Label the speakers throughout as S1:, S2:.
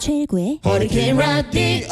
S1: 최일구의
S2: 허리케인 라디오.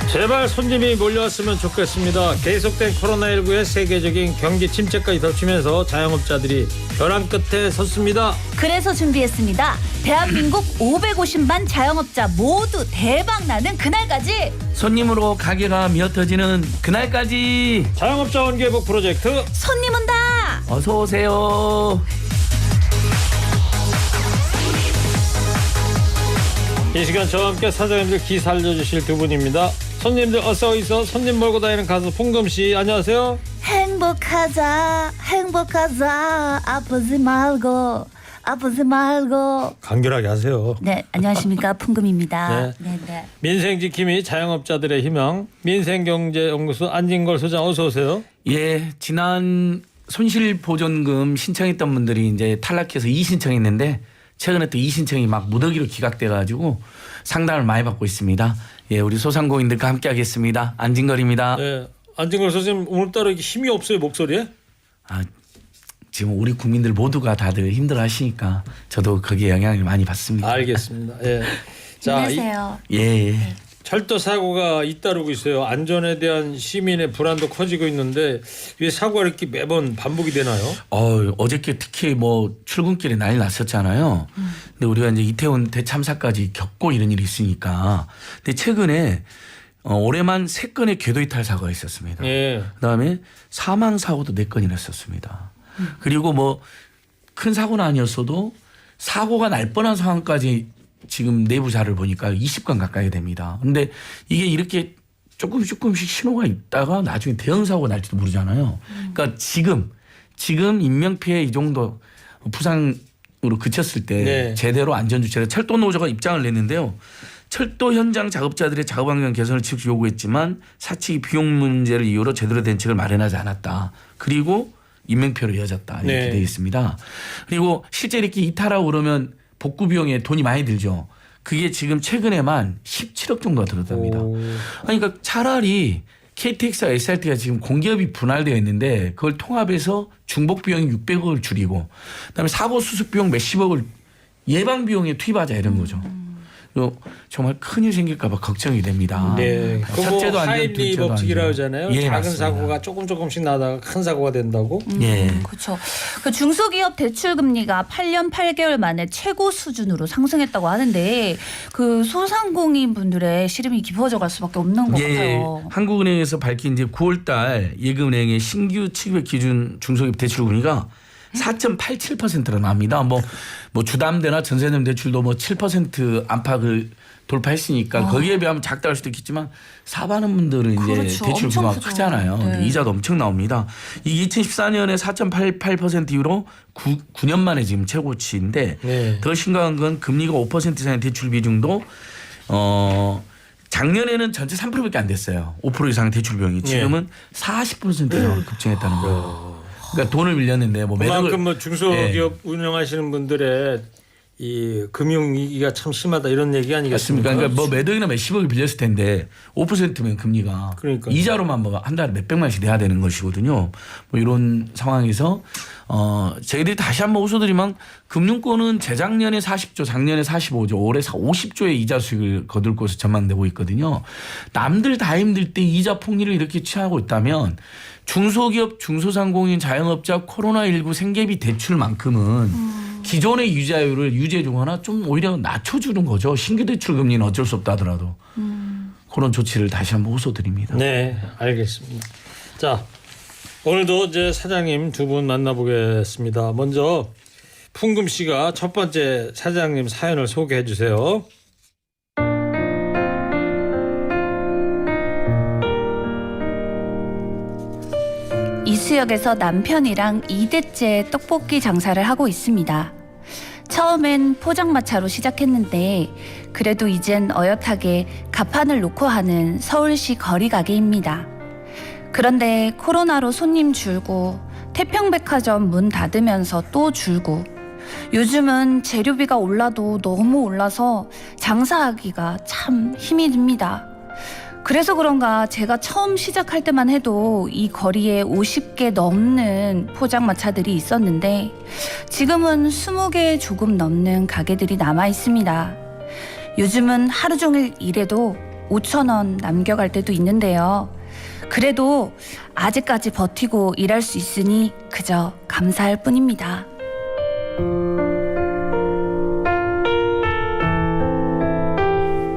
S3: 제발 손님이 몰려왔으면 좋겠습니다. 계속된 코로나19의 세계적인 경기 침체까지 덮치면서 자영업자들이 벼랑 끝에 섰습니다.
S4: 그래서 준비했습니다. 대한민국 550만 자영업자 모두 대박나는 그날까지,
S2: 손님으로 가게가 미어터지는 그날까지
S3: 자영업자 원기회복 프로젝트
S4: 손님 온다.
S2: 어서 오세요.
S3: 이 시간 저와 함께 사장님들 기 살려주실 두 분입니다. 손님들 어서 있어. 손님 몰고 다니는 가수 풍금씨 안녕하세요.
S4: 행복하자 행복하자 아프지 말고 아프지 말고.
S3: 간결하게 하세요.
S4: 네, 안녕하십니까. 풍금입니다.
S3: 네.
S4: 네.
S3: 민생지킴이 자영업자들의 희망 민생경제연구소 안진걸 소장 어서 오세요.
S2: 예, 지난 손실보전금 신청했던 분들이 이제 탈락해서 2신청했는데 최근에 또 2신청이 막 무더기로 기각돼가지고 상담을 많이 받고 있습니다. 예, 우리 소상공인들과 함께하겠습니다. 안진걸입니다.
S3: 네, 안진걸 소장님 오늘따라 이렇게 힘이 없어요 목소리에?
S2: 지금 우리 국민들 모두가 다들 힘들어하시니까 저도 거기에 영향을 많이 받습니다.
S3: 알겠습니다. 예. 자,
S4: 힘내세요.
S2: 예.
S3: 철도 사고가 잇따르고 있어요. 안전에 대한 시민의 불안도 커지고 있는데 왜 사고가 이렇게 매번 반복이 되나요?
S2: 어저께 특히 뭐 출근길에 난리 났었잖아요. 근데 우리가 이제 이태원 대참사까지 겪고 이런 일이 있으니까. 근데 최근에 올해만 3건의 궤도 이탈 사고가 있었습니다.
S3: 예.
S2: 그다음에 사망 사고도 4건이나 있었습니다. 그리고 뭐 큰 사고는 아니었어도 사고가 날 뻔한 상황까지 지금 내부 자료를 보니까 20건 가까이 됩니다. 그런데 이게 이렇게 조금씩 신호가 있다가 나중에 대형 사고가 날지도 모르잖아요. 그러니까 지금 인명피해 이 정도 부상으로 그쳤을 때
S3: 네.
S2: 제대로 안전주체를 철도 노조가 입장을 냈는데요. 철도 현장 작업자들의 작업 환경 개선을 즉시 요구했지만 사측이 비용 문제를 이유로 제대로 된 대책을 마련하지 않았다. 그리고 인명피해로 이어졌다. 이렇게
S3: 네.
S2: 되어 있습니다. 그리고 실제 이렇게 이탈하고 그러면 복구 비용에 돈이 많이 들죠. 그게 지금 최근에만 17억 정도가 들었답니다. 그러니까 차라리 KTX와 SRT가 지금 공기업이 분할되어 있는데 그걸 통합해서 중복 비용이 600억을 줄이고 그다음에 사고 수습 비용 몇십억을 예방 비용에 투입하자 이런 거죠. 정말 큰일 생길까 봐 걱정이 됩니다.
S3: 네. 그거 하임리 법칙이라고 하잖아요.
S2: 예,
S3: 작은
S2: 맞습니다.
S3: 사고가 조금씩 나다가 큰 사고가 된다고.
S2: 예.
S4: 그렇죠. 그 중소기업 대출 금리가 8년 8개월 만에 최고 수준으로 상승했다고 하는데 그 소상공인 분들의 시름이 깊어져 갈 수밖에 없는 것 같아요.
S2: 한국은행에서 밝힌 이제 9월달 예금은행의 신규 취급의 기준 중소기업 대출 금리가 4.87%로 나옵니다. 뭐 주담대나 전세금 대출도 뭐 7% 안팎을 돌파했으니까 거기에 비하면 작다할 수도 있겠지만 사바는 분들은 이제
S4: 그렇죠.
S2: 대출
S4: 엄청
S2: 규모가
S4: 크죠.
S2: 크잖아요.
S4: 네.
S2: 이자도 엄청 나옵니다. 이 2014년에 4.88% 이후로 9년 만에 지금 최고치인데
S3: 네.
S2: 더 심각한 건 금리가 5% 이상의 대출 비중도 작년에는 전체 3%밖에 안 됐어요. 5% 이상의 대출 비용이 지금은 40%로 급증했다는 거예요. 그러니까 돈을 빌렸는데 뭐
S3: 그만큼 뭐 중소기업 운영하시는 분들의 이 금융 위기가 참 심하다 이런 얘기 아니겠습니까?
S2: 맞습니까? 그러니까 뭐 매덕이나 몇십억이 빌렸을 텐데 5%면 금리가
S3: 그러니까요.
S2: 이자로만 뭐 한 달에 몇백만씩 내야 되는 것이거든요. 뭐 이런 상황에서 저희들이 다시 한번 호소드리면 금융권은 재작년에 40조, 작년에 45조, 올해 50조의 이자 수익을 거둘 것으로 전망되고 있거든요. 남들 다 힘들 때 이자 폭리를 이렇게 취하고 있다면 중소기업, 중소상공인, 자영업자 코로나19 생계비 대출만큼은 기존의 이자율을 유지해주거나 좀 오히려 낮춰주는 거죠. 신규 대출 금리는 어쩔 수 없다 하더라도. 그런 조치를 다시 한번 호소드립니다.
S3: 네, 알겠습니다. 자, 오늘도 이제 사장님 두 분 만나보겠습니다. 먼저 풍금 씨가 첫 번째 사장님 사연을 소개해 주세요.
S4: 이수역에서 남편이랑 2대째 떡볶이 장사를 하고 있습니다. 처음엔 포장마차로 시작했는데 그래도 이젠 어엿하게 가판을 놓고 하는 서울시 거리 가게입니다. 그런데 코로나로 손님 줄고 태평백화점 문 닫으면서 또 줄고 요즘은 재료비가 올라도 너무 올라서 장사하기가 참 힘이 듭니다. 그래서 그런가 제가 처음 시작할 때만 해도 이 거리에 50개 넘는 포장마차들이 있었는데 지금은 20개 조금 넘는 가게들이 남아 있습니다. 요즘은 하루 종일 일해도 5,000원 남겨갈 때도 있는데요. 그래도 아직까지 버티고 일할 수 있으니 그저 감사할 뿐입니다.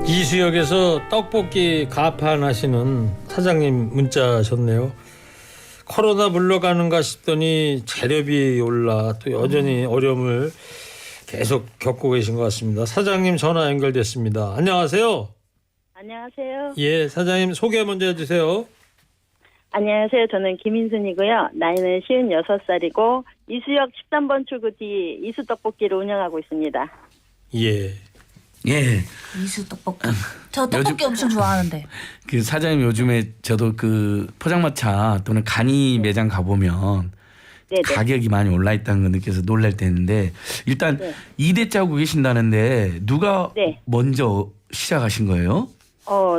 S3: 이수역에서 떡볶이 가판하시는 사장님 문자 셨네요. 코로나 물러가는가 싶더니 재료비 올라 또 여전히 어려움을 계속 겪고 계신 것 같습니다. 사장님 전화 연결됐습니다. 안녕하세요.
S1: 안녕하세요.
S3: 예, 사장님 소개 먼저 해주세요.
S1: 안녕하세요. 저는 김인순이고요. 나이는 56살이고 이수역 13번 출구 뒤 이수떡볶이를 운영하고 있습니다.
S3: 예.
S2: 예.
S4: 이수 떡볶이. 저 떡볶이 엄청 좋아하는데.
S2: 그 사장님 요즘에 저도 그 포장마차 또는 간이 매장 가보면
S1: 네네.
S2: 가격이 많이 올라 있다는 거 느껴서 놀랄 때인데 일단
S1: 네.
S2: 2대째 하고 계신다는데 누가
S1: 네.
S2: 먼저 시작하신 거예요?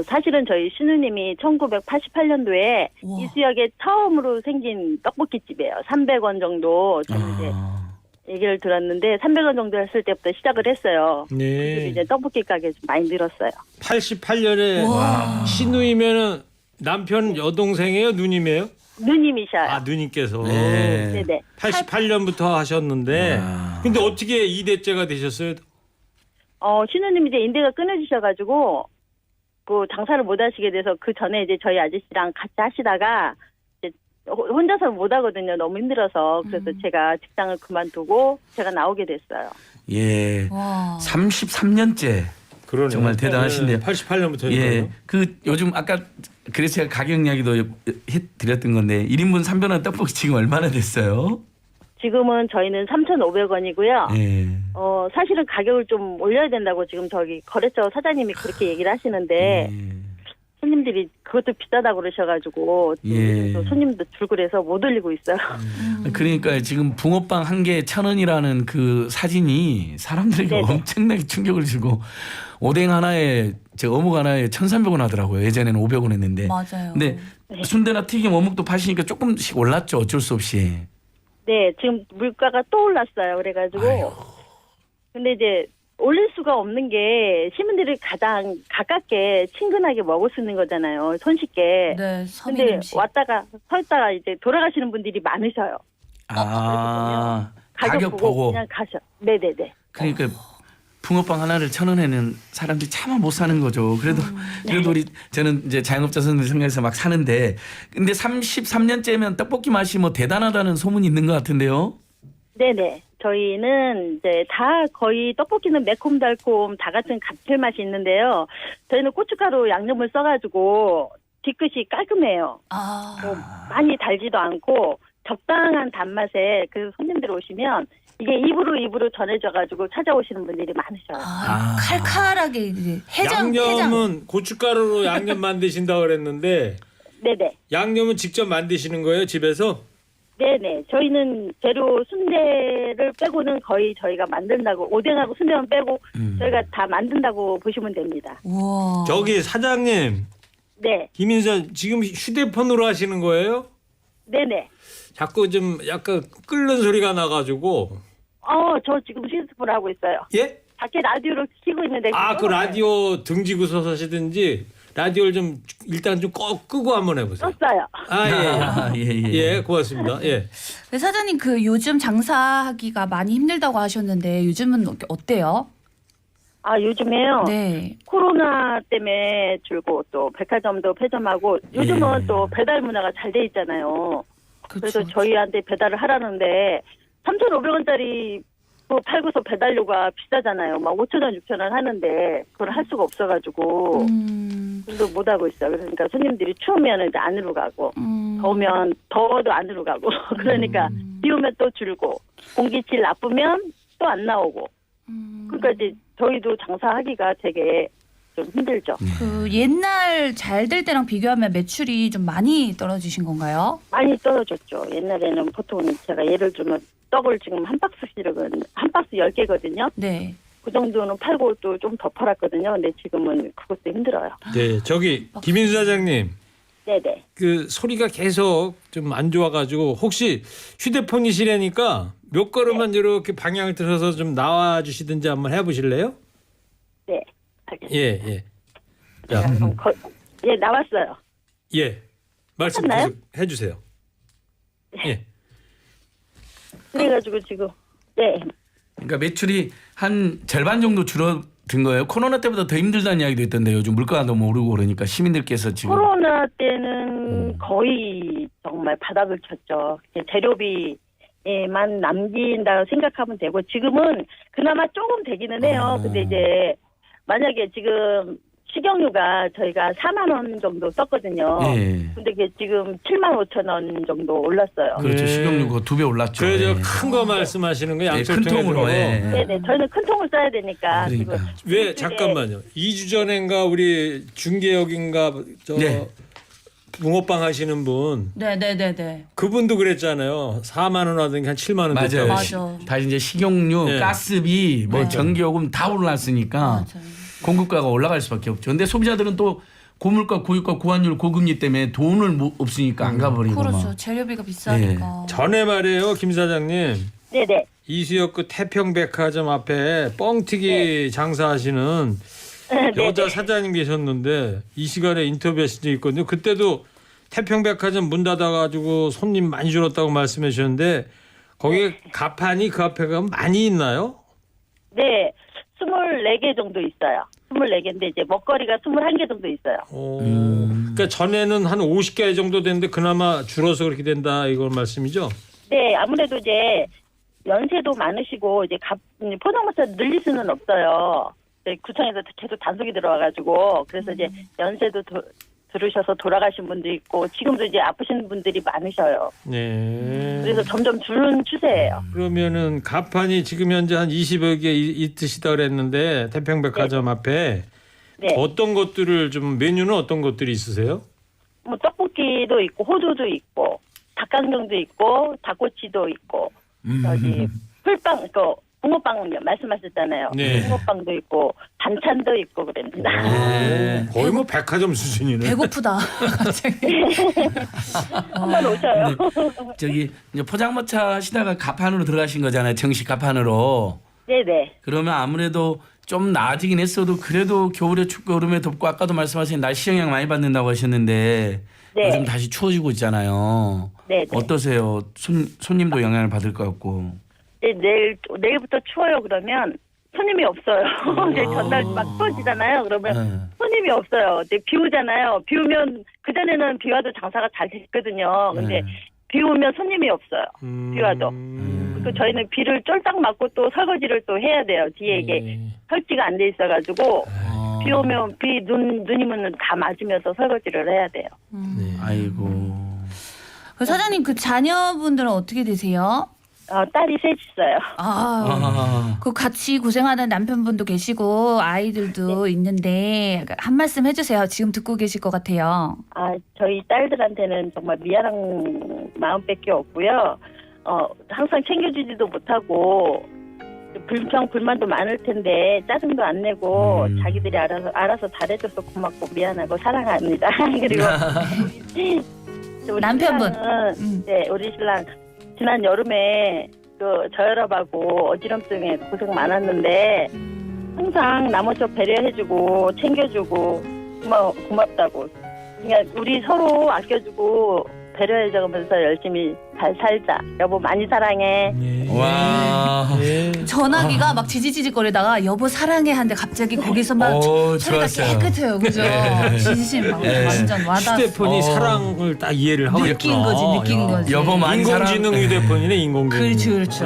S1: 사실은 저희 신우님이 1988년도에
S4: 우와.
S1: 이수역에 처음으로 생긴 떡볶이집이에요. 300원 정도 저는 이제 얘기를 들었는데 300원 정도 했을 때부터 시작을 했어요. 그리고
S3: 네.
S1: 이제 떡볶이 가게 좀 많이 늘었어요.
S3: 88년에
S4: 와.
S3: 신우이면은 남편 여동생이에요, 누님이에요?
S1: 누님이셔요.
S3: 아, 누님께서.
S2: 네.
S1: 네네.
S3: 88년부터 하셨는데
S2: 와.
S3: 근데 어떻게 2대째가 되셨어요?
S1: 신우님이 이제 인대가 끊어지셔가지고 그 장사를 못 하시게 돼서 그 전에 이제 저희 아저씨랑 같이 하시다가 이제 혼자서 못 하거든요. 너무 힘들어서. 그래서 제가 직장을 그만두고 제가 나오게 됐어요.
S2: 예.
S4: 와.
S2: 33년째.
S3: 그러네요.
S2: 정말 대단하신데요.
S3: 88년부터
S2: 예. 그 요즘 아까 그래서 제가 가격 이야기도 해드렸던 건데 1인분 300원 떡볶이 지금 얼마나 됐어요?
S1: 지금은 저희는 3,500원이고요.
S2: 예.
S1: 사실은 가격을 좀 올려야 된다고 지금 저기 거래처 사장님이 그렇게 얘기를 하시는데 손님들이 그것도 비싸다고 그러셔가지고
S2: 예.
S1: 또 손님도 줄고 그래서 못 올리고 있어요.
S2: 그러니까 지금 붕어빵 한 개에 1,000원이라는 그 사진이 사람들에게
S1: 네네.
S2: 엄청나게 충격을 주고 오뎅 하나에 어묵 하나에 1,300원 하더라고요. 예전에는 500원 했는데.
S4: 맞아요.
S2: 근데 순대나 튀김 어묵도 파시니까 조금씩 올랐죠. 어쩔 수 없이.
S1: 네, 지금 물가가 또 올랐어요. 그래가지고. 근데 이제 올릴 수가 없는 게 시민들이 가장 가깝게 친근하게 먹을 수 있는 거잖아요. 손쉽게.
S4: 네, 서민
S1: 근데
S4: 음식.
S1: 왔다가 서 있다가 이제 돌아가시는 분들이 많으셔요.
S2: 가격 보고.
S1: 그냥 가셔. 네네네.
S2: 그러니까 붕어빵 하나를 1,000원에는 사람들이 차마 못 사는 거죠. 그래도 우리 저는 이제 자영업자 선생님 생각해서 막 사는데 근데 33년째면 떡볶이 맛이 뭐 대단하다는 소문이 있는 것 같은데요.
S1: 네네. 저희는 이제 다 거의 떡볶이는 매콤달콤 다 같은 감칠맛이 있는데요. 저희는 고춧가루 양념을 써가지고 뒤끝이 깔끔해요. 뭐 많이 달지도 않고 적당한 단맛에 그 손님들 오시면 이게 입으로 전해져가지고 찾아오시는 분들이 많으셔요.
S4: 칼칼하게 이제 해장.
S3: 양념은 고춧가루로 양념 만드신다고 그랬는데
S1: 네네.
S3: 양념은 직접 만드시는 거예요, 집에서?
S1: 네네. 저희는 재료 순대를 빼고는 거의 저희가 만든다고 오뎅하고 순대만 빼고 저희가 다 만든다고 보시면 됩니다.
S4: 우와.
S3: 저기 사장님,
S1: 네.
S3: 김인선 지금 휴대폰으로 하시는 거예요?
S1: 네네.
S3: 자꾸 좀 약간 끓는 소리가 나가지고.
S1: 저 지금 휴대폰 하고 있어요.
S3: 예?
S1: 밖에 라디오를 키고 있는데.
S3: 아, 그 라디오 등지고서 하시든지 라디오를 좀 일단 좀 끄고 한번 해보세요.
S1: 껐어요.
S3: 예, 고맙습니다. 예.
S4: 네, 사장님 그 요즘 장사하기가 많이 힘들다고 하셨는데 요즘은 어때요?
S1: 요즘에요.
S4: 네.
S1: 코로나 때문에 줄고 또 백화점도 폐점하고 요즘은 또 배달 문화가 잘 돼 있잖아요. 그래서 저희한테 배달을 하라는데 3,500원짜리 뭐 팔고서 배달료가 비싸잖아요. 막 5,000원, 6,000원 하는데 그걸 할 수가 없어가지고 그래서 못 하고 있어요. 그러니까 손님들이 추우면 이제 안으로 가고 더우면 더워도 안으로 가고 그러니까 비 오면 또 줄고 공기질 나쁘면 또 안 나오고 그러니까 이제 저희도 장사하기가 되게 좀 힘들죠.
S4: 그 옛날 잘 될 때랑 비교하면 매출이 좀 많이 떨어지신 건가요?
S1: 많이 떨어졌죠. 옛날에는 보통 제가 예를 들면 떡을 지금 한 박스씩은 한 박스 10개거든요.
S4: 네.
S1: 그 정도는 팔고 또 좀 더 팔았거든요. 근데 지금은 그것도 힘들어요.
S3: 네, 저기 김인수 사장님.
S1: 네네.
S3: 그 소리가 계속 좀 안 좋아가지고 혹시 휴대폰이시라니까 몇 걸음만 이렇게 방향을 틀어서 좀 나와 주시든지 한번 해보실래요?
S1: 네. 알겠습니다.
S3: 예, 예. 자,
S1: 예, 나왔어요.
S3: 예. 말씀
S1: 했나요?
S3: 계속 해주세요. 예.
S1: 그래가지고 지금 네.
S2: 그러니까 매출이 한 절반 정도 줄어든 거예요. 코로나 때보다 더 힘들다는 이야기도 있던데 요즘 물가가 너무 오르고 그러니까 시민들께서 지금
S1: 코로나 때는 거의 정말 바닥을 쳤죠. 이제 재료비만 남긴다고 생각하면 되고 지금은 그나마 조금 되기는 해요. 근데 이제 만약에 지금 식용유가 저희가 4만 원 정도 썼거든요.
S2: 예.
S1: 근데 그게 지금 7만 5천 원 정도 올랐어요.
S2: 그렇죠.
S3: 네.
S2: 식용유가 2배 올랐죠.
S3: 그저
S2: 예.
S3: 큰 거 말씀하시는 거
S2: 예,
S3: 양쪽
S2: 큰 통으로. 예.
S1: 네네. 저희는 큰 통을 써야 되니까.
S2: 그러니까.
S1: 지금
S3: 왜
S1: 일주일에
S3: 잠깐만요. 2주 전인가 우리 중개역인가 저
S2: 네.
S3: 붕어빵 하시는 분
S4: 네네네네.
S3: 그분도 그랬잖아요. 4만 원 하던 게 한 7만 원
S2: 맞아요.
S3: 됐다고.
S4: 맞아.
S2: 다 이제 식용유,
S3: 네.
S2: 가스비, 뭐
S4: 네.
S2: 전기요금 다 올랐으니까
S4: 맞아요.
S2: 공급가가 올라갈 수밖에 없죠. 근데 소비자들은 또 고물가, 고유가, 고환율, 고금리 때문에 돈을 없으니까 안 가버리고
S4: 그렇죠.
S2: 막.
S4: 재료비가 비싸니까.
S3: 전에 말이에요, 김 사장님.
S1: 네네.
S3: 이수역 그 태평백화점 앞에 뻥튀기 장사하시는 여자 사장님 계셨는데 이 시간에 인터뷰하신 적이 있거든요. 그때도 태평백화점 문 닫아가지고 손님 많이 줄었다고 말씀해 주셨는데 거기에 가판이 그 앞에 가면 많이 있나요?
S1: 네. 24개 정도 있어요. 24개인데 이제 먹거리가 21개 정도 있어요.
S3: 그러니까 전에는 한 50개 정도 됐는데 그나마 줄어서 그렇게 된다 이걸 말씀이죠?
S1: 네, 아무래도 이제 연세도 많으시고 이제 포장마차 늘릴 수는 없어요. 구청에서 계속 단속이 들어와가지고 그래서 이제 연세도 들으셔서 돌아가신 분도 있고 지금도 이제 아프신 분들이 많으셔요.
S3: 네.
S1: 그래서 점점 줄는 추세예요.
S3: 그러면은 가판이 지금 현재 한 20여 개 있으시다 그랬는데 태평백화점 앞에
S1: 네,
S3: 어떤 것들을 좀 메뉴는 어떤 것들이 있으세요?
S1: 뭐 떡볶이도 있고 호두도 있고 닭강정도 있고 닭꼬치도 있고 저기 풀빵 그 붕어빵 말씀하셨잖아요.
S3: 네.
S1: 붕어빵도 있고 반찬도 있고 그랬습니다.
S3: 거의 뭐 백화점 수준이네.
S4: 배고프다. 갑자기.
S1: 한번 오셔요.
S2: 저기 이제 포장마차 하시다가 가판으로 들어가신 거잖아요. 정식 가판으로.
S1: 네네.
S2: 그러면 아무래도 좀 나아지긴 했어도 그래도 겨울에 춥고 여름에 덥고 아까도 말씀하신 날씨 영향 많이 받는다고 하셨는데
S1: 네.
S2: 요즘 다시 추워지고 있잖아요.
S1: 네네.
S2: 어떠세요? 손님도 영향을 받을 것 같고.
S1: 네, 내일부터 추워요. 그러면 손님이 없어요. 이제 전날 막 추워지잖아요. 그러면
S2: 네.
S1: 손님이 없어요. 이제 비 오잖아요. 비 오면 그전에는 비 와도 장사가 잘 됐거든요. 근데
S2: 네.
S1: 비 오면 손님이 없어요. 비 와도. 그 저희는 비를 쫄딱 맞고 또 설거지를 또 해야 돼요. 뒤에 이게 설치가 안 돼 있어가지고 비 오면 눈이면 다 맞으면서 설거지를 해야 돼요.
S2: 아이고.
S4: 그 사장님 그 자녀분들은 어떻게 되세요?
S1: 딸이 셋 있어요.
S4: 그 같이 고생하는 남편분도 계시고 아이들도 있는데 한 말씀 해주세요. 지금 듣고 계실 것 같아요.
S1: 저희 딸들한테는 정말 미안한 마음밖에 없고요. 항상 챙겨주지도 못하고 불만도 많을 텐데 짜증도 안 내고 자기들이 알아서 잘해줘서 고맙고 미안하고 사랑합니다. 그리고 우리
S4: 남편분.
S1: 신랑은, 네, 우리 신랑 지난 여름에 그 저혈압하고 어지럼증에 고생 많았는데 항상 나머지 배려해주고 챙겨주고 고맙다고. 그냥 우리 서로 아껴주고 배려해주면서 열심히 잘 살자. 여보 많이 사랑해.
S2: 와.
S4: 전화기가 막 지지직거리다가 여보 사랑해 하는데 갑자기 거기서 막 소리가
S2: 좋았어요.
S4: 깨끗해요. 그죠? 진심 막 완전 와닿았어.
S3: 휴대폰이 사랑을 딱 이해를 하고
S4: 느낀
S3: 있구나.
S4: 거지, 느낀 거지.
S2: 여보 많이
S3: 인공지능 휴대폰이네, 인공지능.
S4: 그렇죠.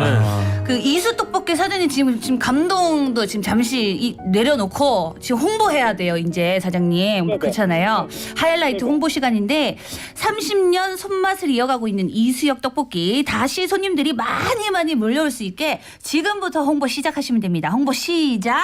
S4: 그 이수 떡볶이 사장님 지금 감동도 지금 잠시 내려놓고 지금 홍보해야 돼요. 이제 사장님
S1: 네네.
S4: 그렇잖아요. 하이라이트
S1: 네네.
S4: 홍보 시간인데 30년 손맛을 이어가고 있는 이수역 떡볶이 다시 손님들이 많이 몰려올 수 있게 지금부터 홍보 시작하시면 됩니다. 홍보 시작.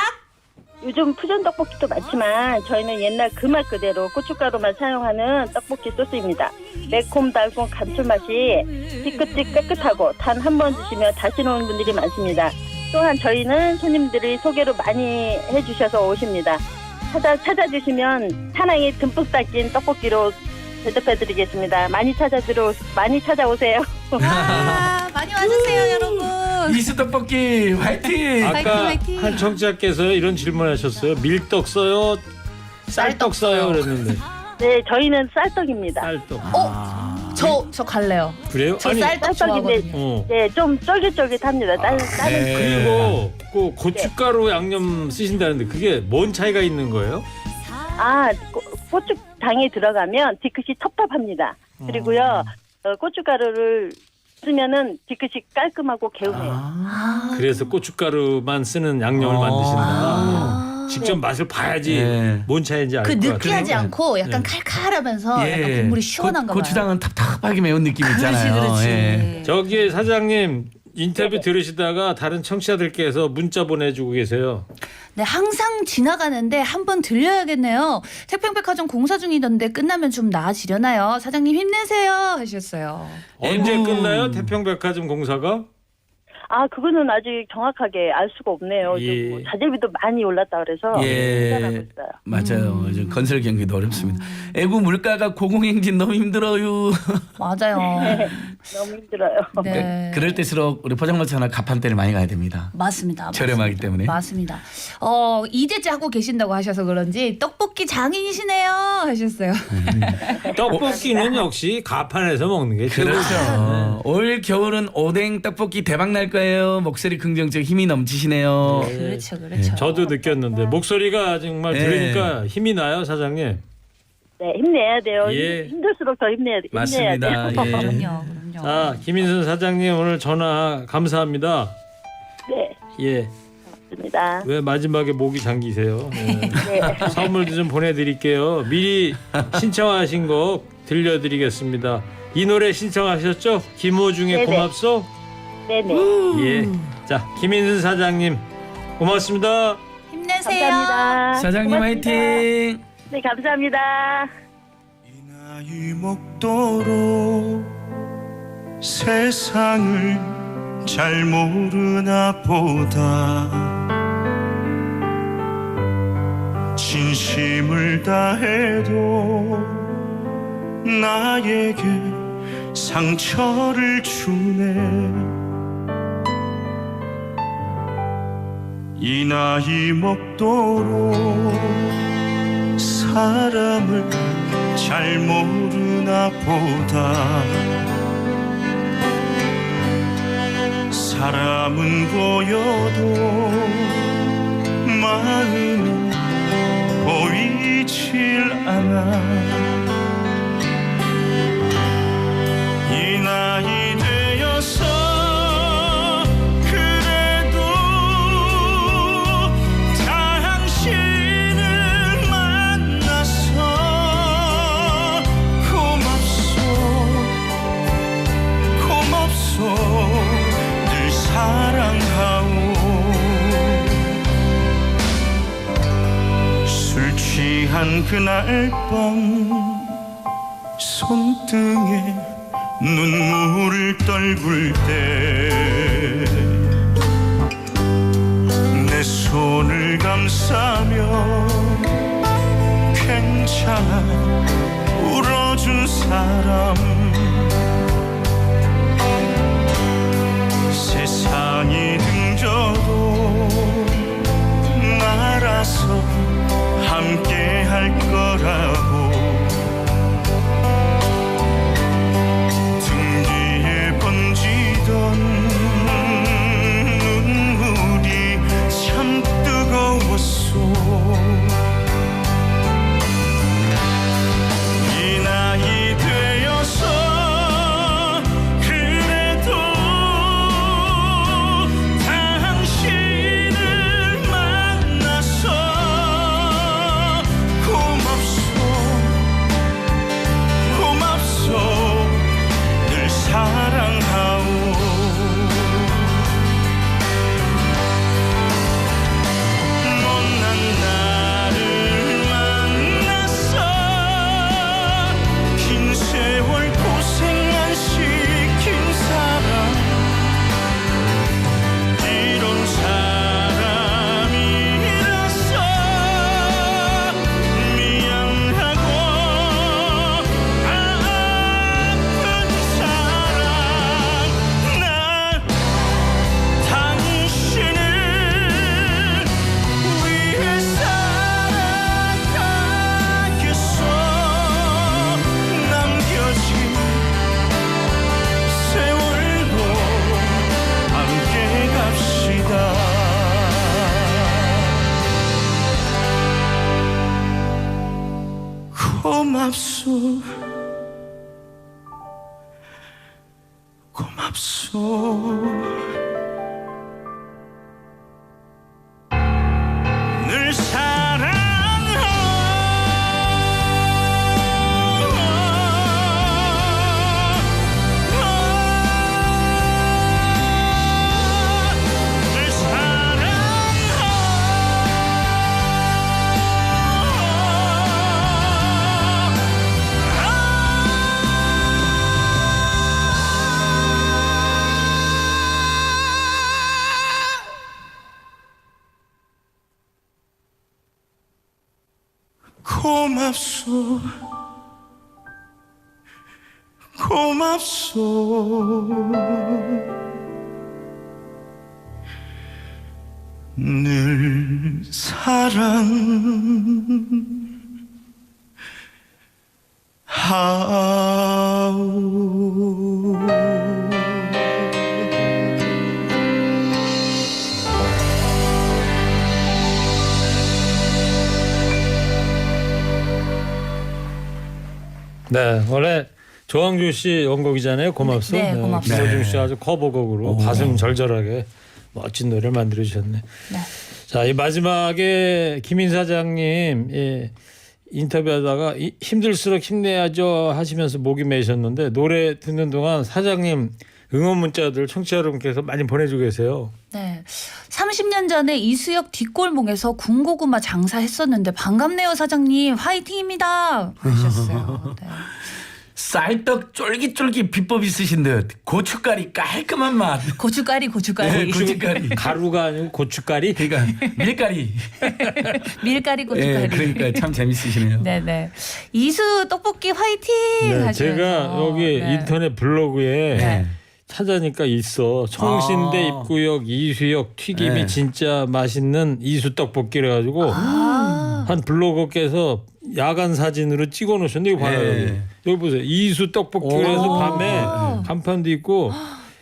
S1: 요즘 퓨전 떡볶이도 많지만 저희는 옛날 그 맛 그대로 고춧가루만 사용하는 떡볶이 소스입니다. 매콤 달콤 감칠맛이 뒤끝이 깨끗하고 단 한 번 드시면 다시 오는 분들이 많습니다. 또한 저희는 손님들이 소개로 많이 해주셔서 오십니다. 찾아주시면 사랑이 듬뿍 닦인 떡볶이로 대접해드리겠습니다. 많이 찾아오세요.
S4: 많이 와주세요, 여러분.
S2: 미스 떡볶이 화이팅!
S3: 아까
S4: 화이팅.
S3: 한 청취자께서 이런 질문하셨어요. 밀떡 써요, 쌀떡 써요 그랬는데
S1: 네, 저희는 쌀떡입니다.
S3: 쌀떡.
S4: 저 갈래요.
S3: 그래요?
S4: 저
S3: 아니,
S4: 쌀떡
S1: 쌀떡인데
S4: 좋아하거든요.
S1: 네, 좀 쫄깃쫄깃합니다. 다른
S3: 그리고 그 고춧가루 양념 쓰신다는데 그게 뭔 차이가 있는 거예요?
S1: 고추장이 들어가면 뒤끝이 텁텁합니다. 그리고요 고춧가루를 쓰면은 뒤끝이 깔끔하고 개운해요.
S3: 그래서 고춧가루만 쓰는 양념을 만드신다. 직접 맛을 봐야지
S2: 네.
S3: 뭔 차이인지 알 것
S4: 그
S3: 같아요.
S4: 느끼하지 않고 약간
S3: 네.
S4: 칼칼하면서 약간 국물이 시원한가 봐요.
S2: 고추장은 탑탑하게 매운 느낌 있잖아요.
S4: 그렇지.
S2: 예.
S3: 저기 사장님 인터뷰
S1: 네네.
S3: 들으시다가 다른 청취자들께서 문자 보내주고 계세요.
S4: 네, 항상 지나가는데 한번 들려야겠네요. 태평백화점 공사 중이던데 끝나면 좀 나아지려나요? 사장님 힘내세요 하셨어요.
S3: 언제
S2: 아이고.
S3: 끝나요? 태평백화점 공사가?
S1: 그거는 아직 정확하게 알 수가 없네요.
S3: 예.
S1: 요즘 뭐 자재비도 많이 올랐다 그래서 기다리고 있어요.
S2: 맞아요. 요즘 건설 경기도 어렵습니다. 애구 물가가 고공행진 너무 힘들어요.
S4: 맞아요.
S1: 너무 힘들어요.
S4: 네.
S2: 그럴 때일수록 우리 포장마차나 가판대를 많이 가야 됩니다.
S4: 맞습니다.
S2: 저렴하기 때문에.
S4: 맞습니다. 이제째 하고 계신다고 하셔서 그런지 떡볶이 장인이시네요 하셨어요.
S3: 떡볶이는 역시 가판에서 먹는 게 최고죠.
S2: 그렇죠. 올 겨울은 오뎅 떡볶이 대박 날 거예요. 목소리 긍정적 힘이 넘치시네요.
S4: 그렇죠.
S3: 저도 느꼈는데 목소리가 정말
S2: 네.
S3: 들으니까 힘이 나요, 사장님.
S1: 네, 힘내야 돼요.
S3: 예.
S1: 힘들수록 더 힘내야 돼요.
S2: 맞습니다. 예.
S4: 그럼요.
S3: 자, 김인순 사장님 오늘 전화 감사합니다.
S1: 네,
S3: 예.
S1: 맞습니다.
S3: 왜 마지막에 목이 잠기세요? 예.
S1: 네.
S3: 선물도 좀 보내드릴게요. 미리 신청하신 곡 들려드리겠습니다. 이 노래 신청하셨죠? 김호중의
S1: 네네.
S3: 고맙소?
S1: 네네.
S3: 예. 자, 김인순 사장님 고맙습니다.
S4: 힘내세요.
S1: 감사합니다.
S2: 사장님
S1: 고맙습니다.
S2: 화이팅!
S1: 네, 감사합니다.
S5: 이 나이 먹도록 세상을 잘 모르나 보다 진심을 다해도 나에게 상처를 주네 이 나이 먹도록 사람을 잘 모르나 보다 사람은 보여도 마음은 보이질 않아 이 나이 되어서 그래도 당신을 만나서 고맙소 늘 사랑하오 술 취한 그날 밤 손등에 눈물을 떨굴 때 내 손을 감싸며 괜찮아 울어준 사람 세상이 등져도 알아서 함께 할 거라고 등 뒤에 번지던 눈물이 참 뜨거웠소 이 나이 되어서 고맙소 고맙소 늘 고맙소 고맙소 늘 사랑하오
S3: 네, 원래 조항조 씨 원곡이잖아요. 고맙소.
S4: 네, 고맙소.
S3: 김호중 씨 아주 커버곡으로 가슴 절절하게 멋진 노래를 만들어 주셨네.
S4: 네.
S3: 자, 이 마지막에 김인 사장님 인터뷰하다가 힘들수록 힘내야죠 하시면서 목이 메셨는데 노래 듣는 동안 사장님 응원 문자들 청취자 여러분께서 많이 보내주고 계세요.
S4: 네. 30년 전에 이수역 뒷골목에서 군고구마 장사했었는데 반갑네요 사장님 화이팅입니다 하셨어요. 네.
S2: 쌀떡 쫄깃쫄깃 비법 있으신 듯 고춧가리 깔끔한 맛.
S4: 고춧가리
S2: 네, 고춧가리.
S3: 가루가 아니고 고춧가리.
S2: 그러니까 밀가리.
S4: 밀가리 고춧가리.
S2: 네, 그러니까 참 재밌으시네요.
S4: 네네. 이수 떡볶이 화이팅 하시면서
S3: 제가 여기
S4: 네.
S3: 인터넷 블로그에
S4: 네.
S3: 찾아니까 있어. 청신대 입구역 이수역 튀김이
S2: 네.
S3: 진짜 맛있는 이수 떡볶이래 가지고 한 블로거께서 야간 사진으로 찍어 놓으셨는데 이거 봐요.
S2: 네.
S3: 여기 보세요. 이수 떡볶이 그래서 밤에 간판도 있고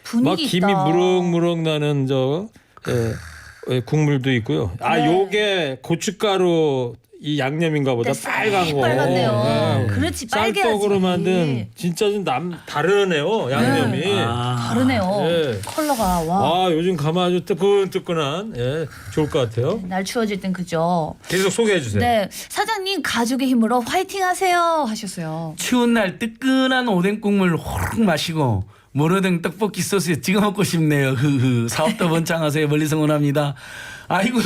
S4: 분위기
S3: 막 김이
S4: 있다.
S3: 무럭무럭 나는 국물도 있고요. 아,
S4: 네.
S3: 요게 고춧가루 이 양념인가 보다.
S4: 네,
S3: 빨간 거.
S4: 빨갛네요.
S3: 네.
S4: 그렇지 빨개야지.
S3: 쌀떡으로 만든 진짜 좀 다르네요. 양념이.
S4: 다르네요.
S3: 네.
S4: 컬러가 와.
S3: 아, 요즘 가만 아주 뜨끈뜨끈한 좋을 것 같아요.
S4: 날 추워질 땐 그죠.
S3: 계속 소개해 주세요.
S4: 네. 사장님 가족의 힘으로 화이팅 하세요 하셨어요.
S2: 추운 날 뜨끈한 오뎅 국물 호록 마시고 모르등 떡볶이 소스에 찍어 먹고 싶네요. 흐흐. 사업도 번창하세요. 멀리서 응원합니다. 아이고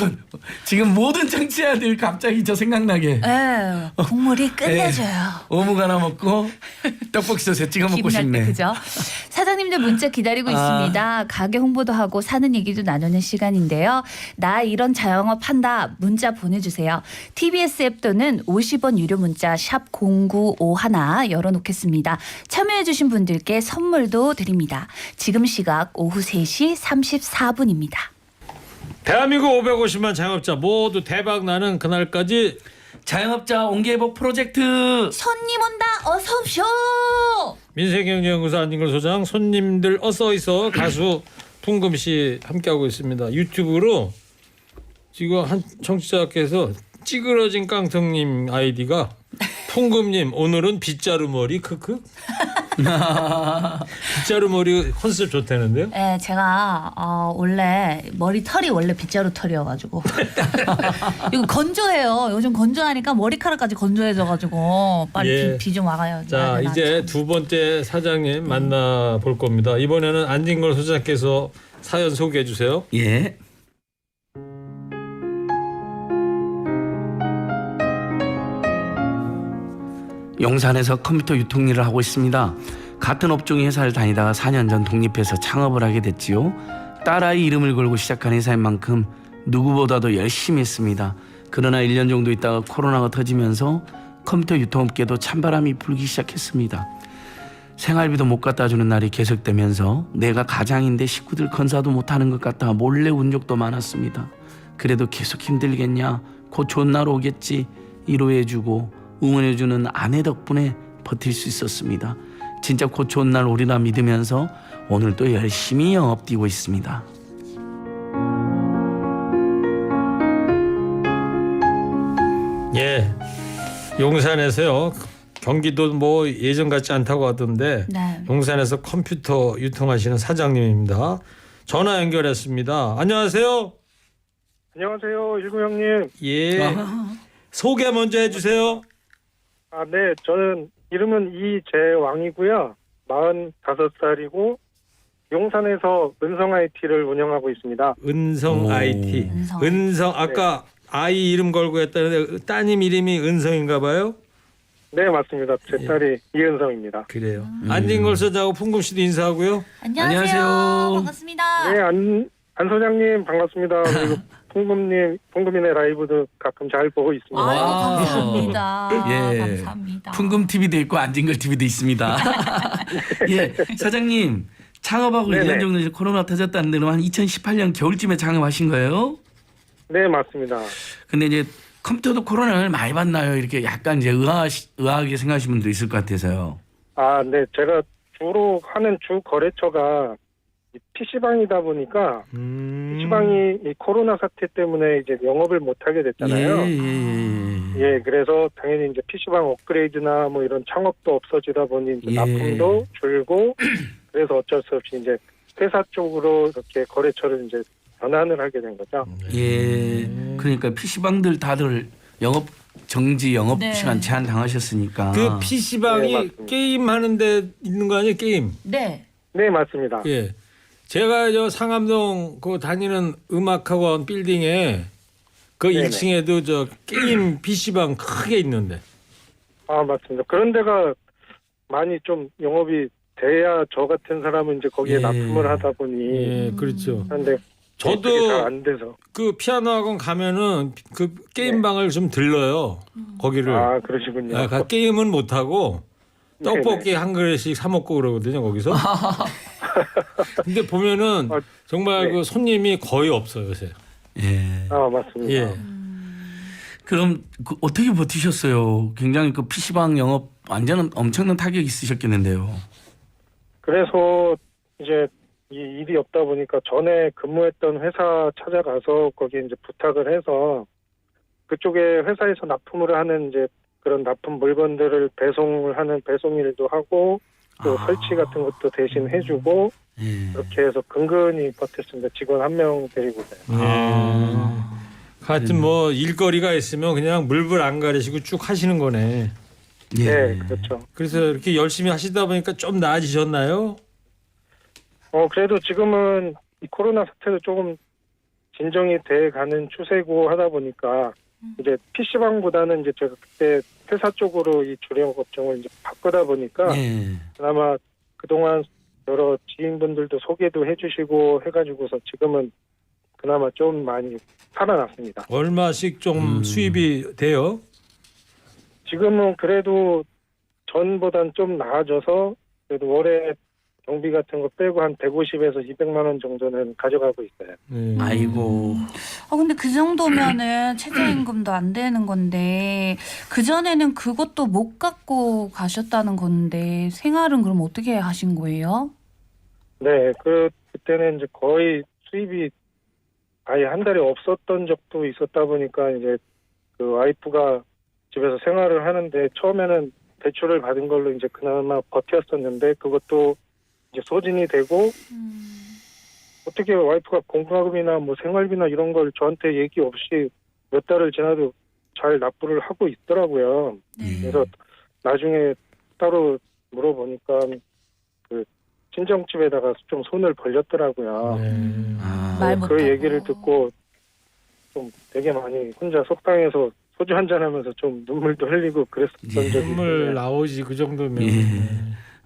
S2: 지금 모든 정치자들 갑자기 저 생각나게
S4: 네. 국물이 끝내줘요.
S2: 어묵 하나 먹고 떡볶이 소스에 찍어 먹고
S4: 기분날 때
S2: 싶네.
S4: 그죠? 사장님들 문자 기다리고 있습니다. 가게 홍보도 하고 사는 얘기도 나누는 시간인데요. 나 이런 자영업 한다 문자 보내주세요. TBS 앱 또는 50원 유료 문자 샵 0951 열어놓겠습니다. 참여해 주신 분들께 선물도 드립니다. 지금 시각 오후 3시 34분입니다.
S3: 대한민국 550만 자영업자 모두 대박 나는 그날까지
S2: 자영업자 온기회복 프로젝트
S4: 손님 온다 어서 오쇼.
S3: 민생경제연구소 안진걸 소장 손님들 어서 있어 가수 풍금 씨 함께하고 있습니다. 유튜브로 지금 한 청취자께서 찌그러진 깡통님 아이디가 풍금님 오늘은 빗자루 머리 크크. 빗자루 머리 컨셉 좋다는데요?
S4: 네, 제가 원래 머리 털이 원래 빗자루 털이어가지고 이거 건조해요. 요즘 건조하니까 머리카락까지 건조해져가지고 빨리 비 좀 와가요.
S3: 자, 이제 두 번째 사장님 만나볼 겁니다. 이번에는 안진걸 소장께서 사연 소개해 주세요.
S2: 예. 용산에서 컴퓨터 유통 일을 하고 있습니다. 같은 업종의 회사를 다니다가 4년 전 독립해서 창업을 하게 됐지요. 딸아이 이름을 걸고 시작한 회사인 만큼 누구보다도 열심히 했습니다. 그러나 1년 정도 있다가 코로나가 터지면서 컴퓨터 유통업계도 찬바람이 불기 시작했습니다. 생활비도 못 갖다 주는 날이 계속되면서 내가 가장인데 식구들 건사도 못하는 것 같아 몰래 운 적도 많았습니다. 그래도 계속 힘들겠냐, 곧 좋은 날 오겠지 위로해주고 응원해주는 아내 덕분에 버틸 수 있었습니다. 진짜 곧 좋은 날 오리라 믿으면서 오늘도 열심히 영업 뛰고 있습니다.
S3: 예, 용산에서요 경기도 뭐 예전 같지 않다고 하던데
S4: 네.
S3: 용산에서 컴퓨터 유통하시는 사장님입니다. 전화 연결했습니다. 안녕하세요.
S6: 안녕하세요, 일구 형님.
S3: 예. 소개 먼저 해주세요.
S6: 아, 네, 저는 이름은 이재왕이고요. 45살이고 용산에서 은성 IT를 운영하고 있습니다.
S3: 은성
S2: 오.
S3: IT. 은성 아까 아이 이름 걸고 했다는데 따님 이름이 은성인가 봐요?
S6: 네, 맞습니다. 제 딸이 이은성입니다.
S3: 그래요. 안진걸 소장하고 풍금 씨도 인사하고요.
S2: 안녕하세요.
S4: 반갑습니다.
S6: 네, 안 소장님 반갑습니다. 그리고 풍금이네 라이브도 가끔 잘 보고 있습니다.
S4: 아이고,
S2: 와.
S4: 감사합니다.
S2: 예.
S4: 감사합니다.
S2: 풍금 TV도 있고 안진걸 TV도 있습니다. 예, 사장님 창업하고
S6: 네네.
S2: 1년 정도 이제 코로나 터졌다는데 한 2018년 겨울쯤에 창업하신 거예요?
S6: 네, 맞습니다.
S2: 근데 이제 컴퓨터도 코로나를 많이 받나요? 이렇게 약간 이제 의아하게 생각하시는 분도 있을 것 같아서요.
S6: 아, 네, 제가 주로 하는 주 거래처가 PC방이다 보니까 PC방이 이 코로나 사태 때문에 이제 영업을 못 하게 됐잖아요. 예, 그래서 당연히 이제 PC방 업그레이드나 뭐 이런 창업도 없어지다 보니 이제
S2: 예.
S6: 납품도 줄고 그래서 어쩔 수 없이 이제 회사 쪽으로 이렇게 거래처를 이제 전환을 하게 된 거죠.
S2: 예. 그러니까 PC방들 다들 영업
S4: 네.
S2: 시간 제한 당하셨으니까.
S3: 그 PC방이
S6: 네, 맞습니다.
S3: 게임 하는 데 있는 거 아니에요? 게임.
S4: 네.
S6: 네, 맞습니다.
S3: 예. 제가 저 상암동 그 다니는 음악학원 빌딩에 그
S6: 네네.
S3: 1층에도 저 게임 PC방 크게 있는데.
S6: 아, 맞습니다. 그런 데가 많이 좀 영업이 돼야 저 같은 사람은 이제 거기에
S2: 예.
S6: 납품을 하다 보니
S3: 예, 그렇죠.
S6: 그런데
S3: 저도
S6: 잘 안 돼서.
S3: 그 피아노 학원 가면은 그 게임방을 좀 들러요. 거기를.
S6: 아, 그러시군요.
S3: 아, 게임은 못 하고
S6: 네네.
S3: 떡볶이 한 그릇씩 사 먹고 그러거든요, 거기서. 근데 보면은
S6: 아,
S3: 정말
S6: 네.
S3: 그 손님이 거의 없어요, 요새.
S2: 예.
S6: 아, 맞습니다.
S3: 예.
S2: 그럼 그 어떻게 버티셨어요? 굉장히 그 PC방 영업 완전 엄청난 타격이 있으셨겠는데요.
S6: 그래서 이제 이 일이 없다 보니까 전에 근무했던 회사 찾아가서 거기에 이제 부탁을 해서 그쪽에 회사에서 납품을 하는 이제 그런 납품 물건들을 배송을 하는 배송 일도 하고 또 설치 같은 것도 대신 해주고
S2: 예.
S6: 그렇게 해서 근근히 버텼습니다. 직원 한 명 데리고요.
S3: 하여튼 뭐 일거리가 있으면 그냥 물불 안 가리시고 쭉 하시는 거네.
S2: 예.
S6: 네, 그렇죠.
S3: 그래서 이렇게 열심히 하시다 보니까 좀 나아지셨나요?
S6: 그래도 지금은 이 코로나 사태도 조금 진정이 돼 가는 추세고 하다 보니까 이제 PC방보다는 이제 제가 그때 회사 쪽으로 이 주력 업종을 이제 바꾸다 보니까
S2: 예.
S6: 그나마 그동안 여러 지인분들도 소개도 해주시고 해가지고서 지금은 그나마 좀 많이 살아났습니다.
S3: 얼마씩 좀 수입이 돼요?
S6: 지금은 그래도 전보단 좀 나아져서 그래도 월에 경비 같은 거 빼고 한 150에서 200만 원 정도는 가져가고 있어요.
S3: 네.
S2: 아이고.
S4: 근데 그 정도면은 최저임금도 안 되는 건데 그전에는 그것도 못 갖고 가셨다는 건데 생활은 그럼 어떻게 하신 거예요?
S6: 네, 그때는 이제 거의 수입이 아예 한 달에 없었던 적도 있었다 보니까 이제 그 와이프가 집에서 생활을 하는데 처음에는 대출을 받은 걸로 이제 그나마 버텼었는데 그것도 이제 소진이 되고 어떻게 와이프가 공과금이나 뭐 생활비나 이런 걸 저한테 얘기 없이 몇 달을 지나도 잘 납부를 하고 있더라고요. 그래서 나중에 따로 물어보니까 그 친정집에다가 좀 손을 벌렸더라고요.
S3: 네.
S4: 말
S6: 그
S4: 못하고.
S6: 얘기를 듣고 좀 되게 많이 혼자 속상해서 소주 한잔 하면서 좀 눈물도 흘리고 그랬었던
S2: 예.
S6: 적이
S3: 선물
S6: 있어요.
S3: 나오지 그 정도면.
S2: 예.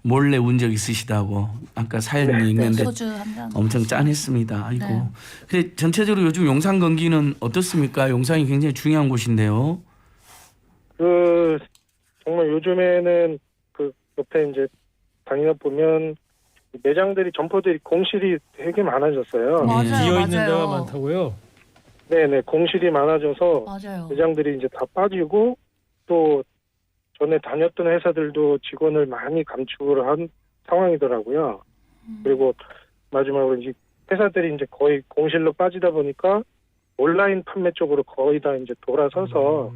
S2: 몰래 운 적 있으시다고 아까 사연이 있는데
S4: 소주 한 잔.
S2: 엄청 짠했습니다. 아이고.
S4: 네.
S2: 근데 전체적으로 요즘 용산 경기는 어떻습니까? 용산이 굉장히 중요한 곳인데요.
S6: 그 정말 요즘에는 그 옆에 이제 다니다 보면 매장들이 점포들이 공실이 되게 많아졌어요.
S4: 맞아요,
S3: 비어 있는
S4: 맞아요.
S3: 데가 많다고요?
S6: 네네 공실이 많아져서
S4: 맞아요.
S6: 매장들이 이제 다 빠지고 또 전에 다녔던 회사들도 직원을 많이 감축을 한 상황이더라고요. 그리고 마지막으로 이제 회사들이 이제 거의 공실로 빠지다 보니까 온라인 판매 쪽으로 거의 다 이제 돌아서서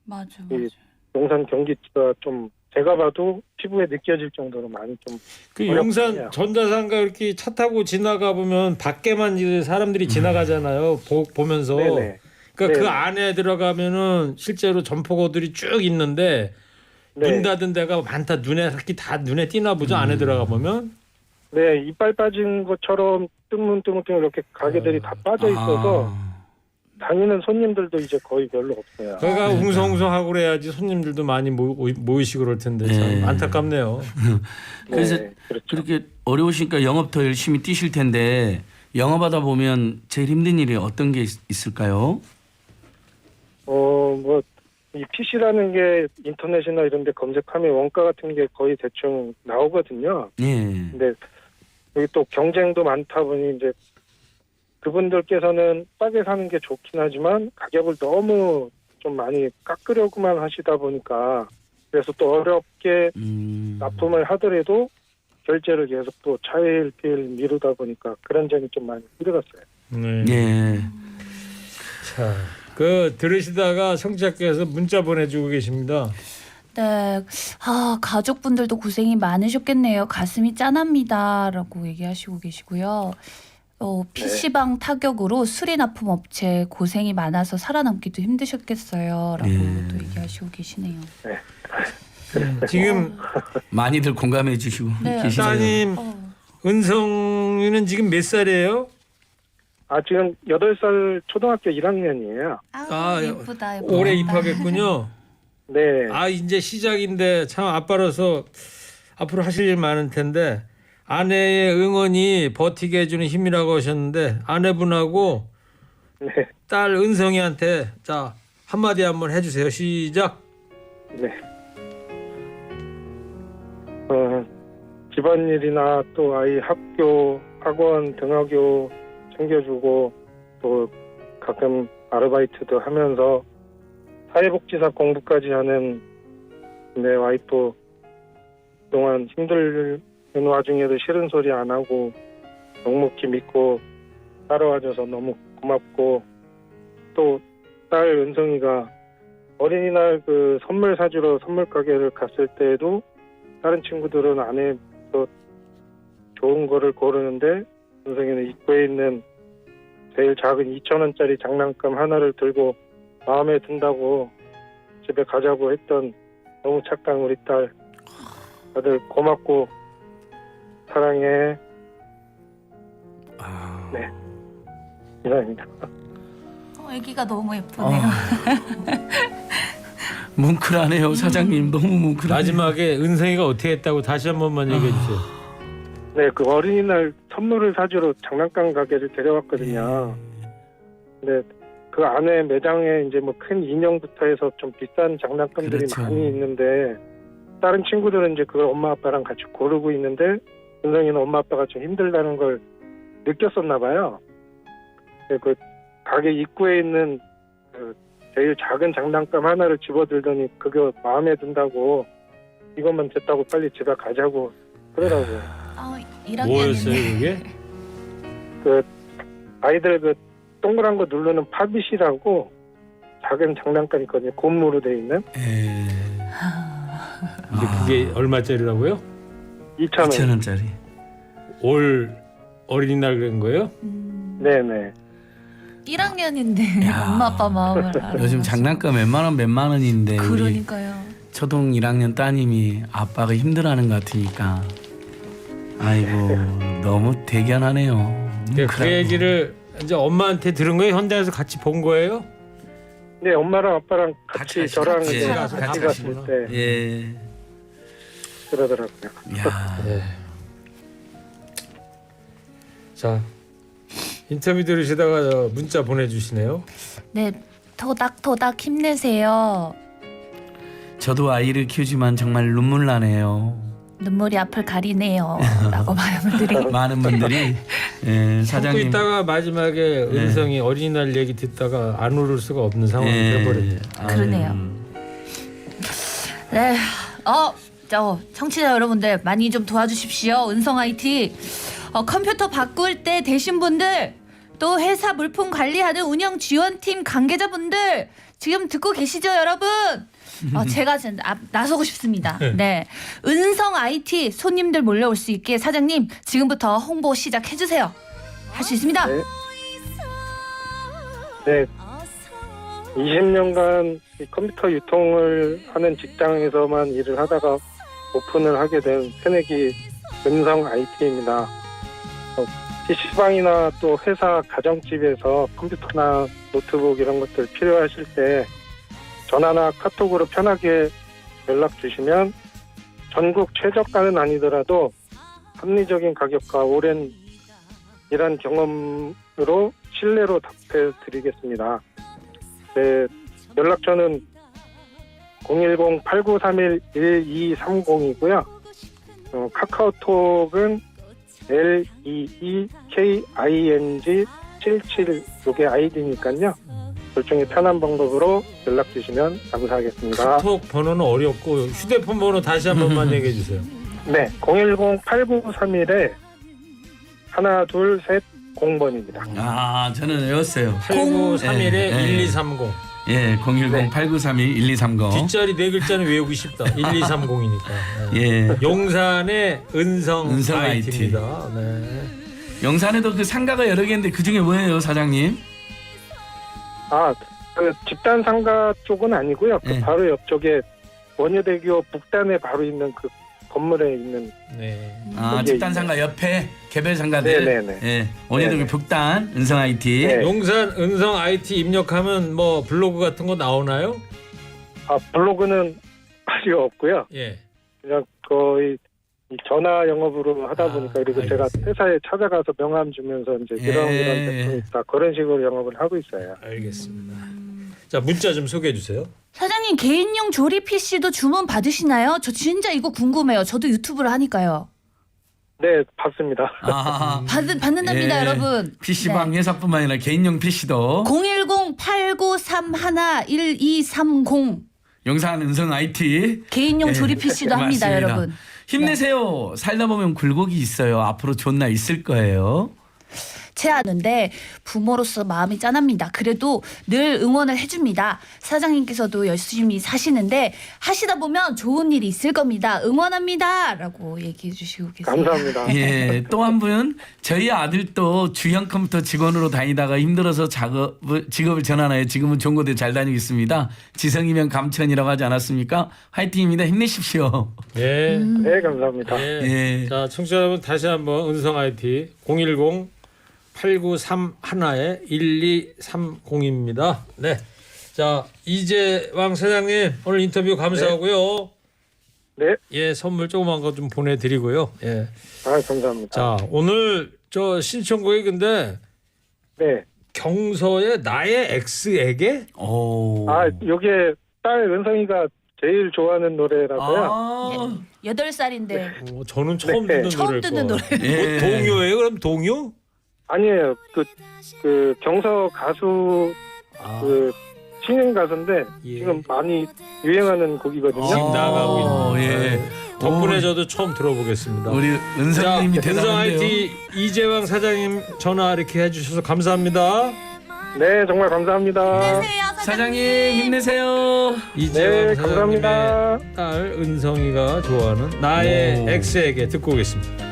S4: 맞아.
S6: 이 용산 경기가 좀 제가 봐도 피부에 느껴질 정도로 많이 좀
S3: 그
S6: 어렵군요.
S3: 용산 전자상가 이렇게 차 타고 지나가 보면 밖에만 이제 사람들이 지나가잖아요. 보면서.
S6: 네네.
S3: 그러니까 그
S6: 네네.
S3: 안에 들어가면은 실제로 점포고들이 쭉 있는데
S6: 네.
S3: 문 닫은 데가 많다. 이렇게 다 눈에 띄나 보죠. 안에 들어가 보면.
S6: 네, 이빨 빠진 것처럼 뜨문뜨문 이렇게 가게들이 다 빠져 있어서 다니는 손님들도 이제 거의 별로 없어요.
S3: 거기가 웅성웅성하고 그래야지 손님들도 많이 모이시고 그럴 텐데 참
S2: 네.
S3: 안타깝네요.
S2: 그래서
S6: 네, 그렇죠.
S2: 그렇게 어려우시니까 영업 더 열심히 뛰실 텐데 영업하다 보면 제일 힘든 일이 어떤 게 있을까요?
S6: 뭐 이 PC라는 게 인터넷이나 이런 데 검색하면 원가 같은 게 거의 대충 나오거든요.
S2: 예.
S6: 근데 여기 또 경쟁도 많다 보니 이제 그분들께서는 싸게 사는 게 좋긴 하지만 가격을 너무 좀 많이 깎으려고만 하시다 보니까 그래서 또 어렵게 납품을 하더라도 결제를 계속 또 차일피일 미루다 보니까 그런 점이 좀 많이 힘들었어요.
S3: 네.
S2: 예.
S3: 자, 그 들으시다가 청취자께서 문자 보내주고 계십니다.
S4: 네, 가족분들도 고생이 많으셨겠네요. 가슴이 짠합니다라고 얘기하시고 계시고요. PC방 타격으로 수리납품업체 고생이 많아서 살아남기도 힘드셨겠어요라고 또 얘기하시고 계시네요.
S3: 지금
S2: 많이들 공감해 주시고
S4: 네.
S2: 계시네요.
S3: 따님 은성이는 지금 몇 살이에요?
S6: 지금 8살 초등학교 1학년이에요.
S4: 예쁘다.
S3: 올해 입학했군요.
S6: 네.
S3: 이제 시작인데 참 아빠로서 앞으로 하실 일 많을 텐데 아내의 응원이 버티게 해주는 힘이라고 하셨는데 아내분하고
S6: 네.
S3: 딸 은성이한테 자 한마디 한번 해주세요. 시작.
S6: 네. 집안일이나 또 아이 학교, 학원, 등하교 챙겨주고 또 가끔 아르바이트도 하면서 사회복지사 공부까지 하는 내 와이프 그동안 힘든 와중에도 싫은 소리 안 하고 묵묵히 믿고 따라와줘서 너무 고맙고 또 딸 은성이가 어린이날 그 선물 사주러 선물 가게를 갔을 때에도 다른 친구들은 안에 또 좋은 거를 고르는데 은성이는 입구에 있는 제일 작은 2,000원짜리 장난감 하나를 들고 마음에 든다고 집에 가자고 했던 너무 착한 우리 딸 다들 고맙고 사랑해. 네, 이상입니다.
S4: 애기가 너무 예쁘네요.
S2: 뭉클하네요, 사장님. 너무 뭉클하네요.
S3: 마지막에 은성이가 어떻게 했다고 다시 한 번만 얘기해 주세요.
S6: 네, 그 어린이날 선물을 사주러 장난감 가게를 데려왔거든요. 근데 그 안에 매장에 이제 뭐 큰 인형부터 해서 좀 비싼 장난감들이
S2: 그렇죠.
S6: 많이 있는데 다른 친구들은 이제 그걸 엄마 아빠랑 같이 고르고 있는데 은성이는 엄마 아빠가 좀 힘들다는 걸 느꼈었나 봐요. 그 가게 입구에 있는 그 제일 작은 장난감 하나를 집어들더니 그거 마음에 든다고 이것만 됐다고 빨리 집에 가자고 그러더라고요.
S4: 1학년이네.
S3: 뭐였어요 그게?
S6: 그 아이들 그 동그란 거 누르는 팝잇이라고 작은 장난감 있거든요. 고무로 돼 있는.
S3: 근데 그게 얼마짜리라고요?
S6: 2,000원.
S2: 2,000원짜리.
S3: 올 어린이날 그런 거예요?
S6: 네네.
S4: 1학년인데
S2: 야.
S4: 엄마 아빠 마음을 알아.
S2: 요즘 장난감 웬만하면 몇만 원인데 우리
S4: 그러니까요.
S2: 초등 1학년 따님이 아빠가 힘들어하는 것 같으니까 아이고 너무 대견하네요.
S3: 그 얘기를 이제 엄마한테 들은 거예요? 현장에서 같이 본 거예요?
S6: 네, 엄마랑 아빠랑 같이
S2: 같이
S6: 저랑
S2: 같이
S6: 이제
S3: 가서
S6: 같이
S3: 같이
S6: 갔을
S3: 가시구나.
S6: 때
S2: 예.
S6: 그러더라고요.
S2: 야.
S3: 네. 자 인터뷰 들으시다가 문자 보내주시네요.
S4: 네, 토닥토닥 힘내세요.
S2: 저도 아이를 키우지만 정말 눈물 나네요.
S4: 눈물이 앞을 가리네요. 라고 많은 분들이.
S2: 많은 분들이 예,
S3: 참고
S2: 사장님
S3: 있다가 마지막에 은성이 어린이날 얘기 듣다가 안 울을 수가 없는 상황이 돼버렸네요.
S4: 그러네요. 네, 청취자 여러분들 많이 좀 도와주십시오. 은성 IT. 컴퓨터 바꿀 때 되신 분들, 또 회사 물품 관리하는 운영 지원팀 관계자분들 지금 듣고 계시죠, 여러분? 제가 나서고 싶습니다. 네. 은성 IT 손님들 몰려올 수 있게 사장님 지금부터 홍보 시작해 주세요. 할 수 있습니다.
S6: 네. 네. 20년간 이 컴퓨터 유통을 하는 직장에서만 일을 하다가 오픈을 하게 된 새내기 은성 IT입니다. PC방이나 또 회사 가정집에서 컴퓨터나 노트북 이런 것들 필요하실 때 전화나 카톡으로 편하게 연락 주시면 전국 최저가는 아니더라도 합리적인 가격과 오랜 일한 경험으로 신뢰로 답해 드리겠습니다. 네, 연락처는 010-8931-1230이고요. 카카오톡은 LEEKING77 요게 아이디니까요. 둘 중에 편한 방법으로 연락 주시면 감사하겠습니다.
S3: 카톡 번호는 어렵고 휴대폰 번호 다시 한 번만 얘기해 주세요.
S6: 네, 010-8931-1230번입니다.
S2: 아, 저는 외웠어요.
S3: 8931에
S2: 예,
S3: 1230.
S2: 예, 010-8931-1230.
S3: 뒷자리 네 글자는 외우기 쉽다. 1230이니까.
S2: 예.
S3: 용산의 은성
S2: 은성
S3: IT입니다. 네.
S2: 영산에도 그 상가가 여러 개인데 그 중에 뭐예요, 사장님?
S6: 그 집단 상가 쪽은 아니고요. 그
S2: 네.
S6: 바로 옆쪽에 원효대교 북단에 바로 있는 그 건물에 있는.
S3: 네.
S2: 아,
S6: 거기에
S2: 집단 상가 옆에 개별 상가들.
S6: 네네네.
S2: 예. 원효대교
S6: 네네.
S2: 북단 은성 IT.
S6: 네.
S3: 용산 은성 IT 입력하면 뭐 블로그 같은 거 나오나요?
S6: 블로그는 아직 없고요.
S3: 예.
S6: 그냥 거의 이 전화 영업으로 하다 보니까 그리고 제가
S3: 알겠어요.
S6: 회사에 찾아가서 명함 주면서 이제 이런 제품이 있다 그런 식으로 영업을 하고 있어요.
S3: 알겠습니다. 자, 문자 좀 소개해 주세요.
S4: 사장님 개인용 조립 PC도 주문 받으시나요? 저 진짜 이거 궁금해요. 저도 유튜브를 하니까요.
S6: 네, 받습니다.
S2: 아,
S4: 받는답니다,
S2: 예.
S4: 여러분.
S2: PC방 회사뿐만 아니라 개인용 PC도
S4: 010-8931-1230
S2: 용산 은성 IT.
S4: 개인용
S2: 예.
S4: 조립 PC도 합니다,
S2: 맞습니다.
S4: 여러분.
S2: 힘내세요. 살다 보면 굴곡이 있어요. 앞으로 좋은 날 있을 거예요.
S4: 제 아는데 부모로서 마음이 짠합니다. 그래도 늘 응원을 해줍니다. 사장님께서도 열심히 사시는데 하시다 보면 좋은 일이 있을 겁니다. 응원합니다. 라고 얘기해 주시고 계세요.
S6: 감사합니다.
S2: 예, 또 한 분 저희 아들도 주형 컴퓨터 직원으로 다니다가 힘들어서 직업을 전환하여 지금은 종고대 잘 다니고 있습니다. 지성이면 감천이라고 하지 않았습니까? 화이팅입니다. 힘내십시오.
S3: 예.
S6: 네, 감사합니다.
S3: 예.
S2: 예.
S3: 자, 청취자 여러분 다시 한번 은성 IT 010-8931-1230입니다. 네. 자, 이재왕 사장님 오늘 인터뷰 감사하고요.
S6: 네,
S3: 예, 선물 조그만 거 좀 보내드리고요. 예.
S6: 감사합니다.
S3: 자, 오늘 저 신청곡이 근데
S6: 네,
S3: 경서의 나의 X에게
S2: 오.
S6: 요게 딸 은성이가 제일 좋아하는 노래라고요.
S2: 아.
S4: 8살인데
S3: 저는 처음
S6: 네.
S3: 듣는
S4: 처음
S3: 노래일
S4: 듣는
S3: 거.
S4: 노래.
S2: 예.
S3: 동요예요? 그럼 동요?
S6: 아니에요. 그 경서 가수
S3: 아,
S6: 그 신인 가수인데
S3: 예.
S6: 지금 많이 유행하는 곡이거든요.
S3: 지금 나가고 있는.
S2: 예.
S3: 덕분에
S2: 오.
S3: 저도 처음 들어보겠습니다.
S2: 우리
S3: 자,
S2: 은성님이
S3: 은성
S2: 대단한데요.
S3: IT 이재왕 사장님 전화 이렇게 해주셔서 감사합니다.
S6: 네, 정말 감사합니다.
S2: 사장님 힘내세요.
S3: 이재왕
S6: 네,
S3: 사장님의
S6: 감사합니다.
S3: 딸 은성이가 좋아하는 나의
S2: 오.
S3: X에게 듣고 오겠습니다.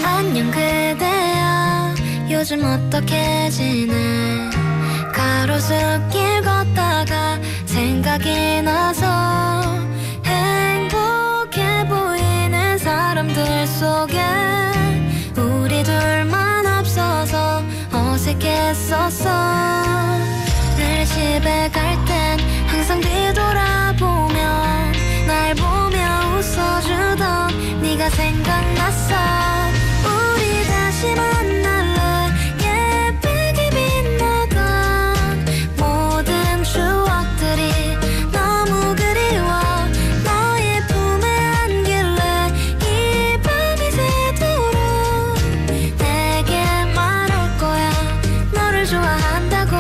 S7: 안녕 그대야 요즘 어떻게 지내 가로수길 걷다가 생각이 나서 행복해 보이는 사람들 속에 우리 둘만 앞서서 어색했었어 늘 집에 갈 땐 항상 뒤돌아보며 날 보며 웃어주던 네가 생각났어 우리 다시 만날래 예쁘게 빛나던 모든 추억들이 너무 그리워 너의 품에 안길래 이 밤이 새도록 내게 말할 거야 너를 좋아한다고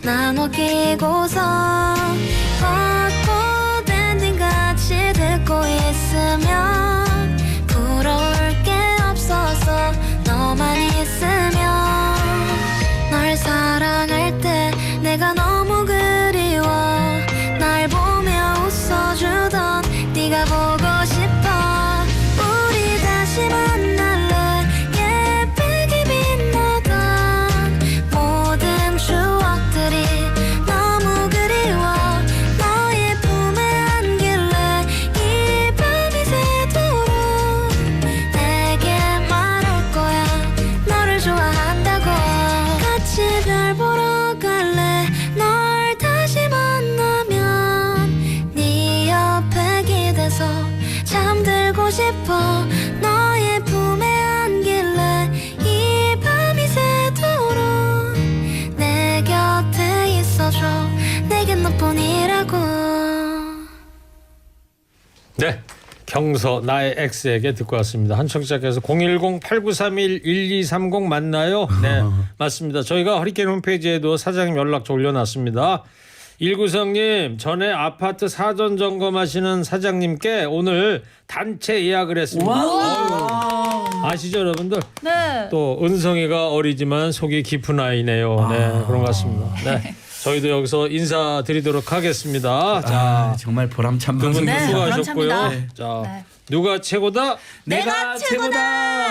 S7: 나눠 끼고서 벚꽃 엔딩같이 듣고 있으면 부러울 게 없어서 너만 있으면 널 사랑할 때 내가 너무 그리워 날 보며 웃어주던 네가 보고 싶어 우리 다시 만날래 예쁘게 빛나던 모든 추억들이 너무 그리워 너의 품에 안길래 이 밤이 새도록 내게 말할 거야 너를 좋아한다고 같이 별 보러 갈래 널 다시 만나면 네 옆에 기대서 잠들고 싶어 너의 품에 안길래 이 밤이 새도록 내 곁에 있어줘 내겐 너뿐이라고
S3: 네. 경서 나의 X에게 듣고 왔습니다. 한 청취자께서 010-8931-1230 맞나요? 네, 맞습니다. 저희가 허리케인 홈페이지에도 사장님 연락처 올려놨습니다. 일구성님, 전에 아파트 사전 점검하시는 사장님께 오늘 단체 예약을 했습니다. 어휴, 아시죠, 여러분들?
S4: 네.
S3: 또 은성이가 어리지만 속이 깊은 아이네요. 네, 그런 것 같습니다. 네, 저희도 여기서 인사드리도록 하겠습니다. 자,
S2: 정말 보람찬
S3: 두 분도
S2: 방송입니다.
S3: 수고하셨고요.
S4: 보람찹니다.
S3: 자,
S4: 네.
S3: 누가 최고다?
S4: 내가 최고다!